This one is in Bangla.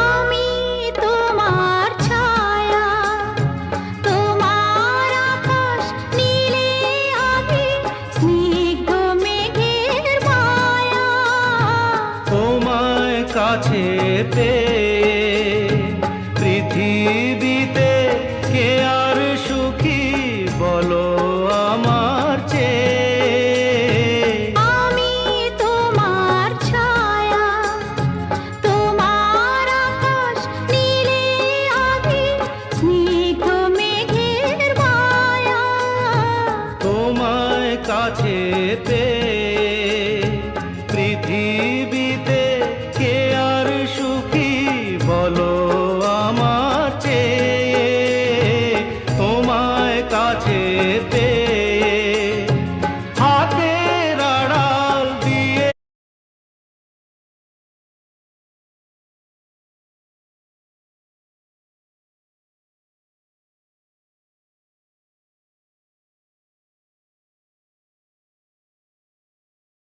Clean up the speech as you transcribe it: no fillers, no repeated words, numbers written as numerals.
আমি তোমার ছায়া, তোমার আকাশ নীলে আমি স্নিগ্ধ মেঘের মায়া। তোমায় কাছে পেয়ে পৃথিবীতে কে আর সুখী বলো আমার চেয়ে। আমি তোমার ছায়া, তোমার আকাশ নীলে আমি স্নিগ্ধ মেঘের মায়া। তোমায় কাছে পেয়ে পৃথিবী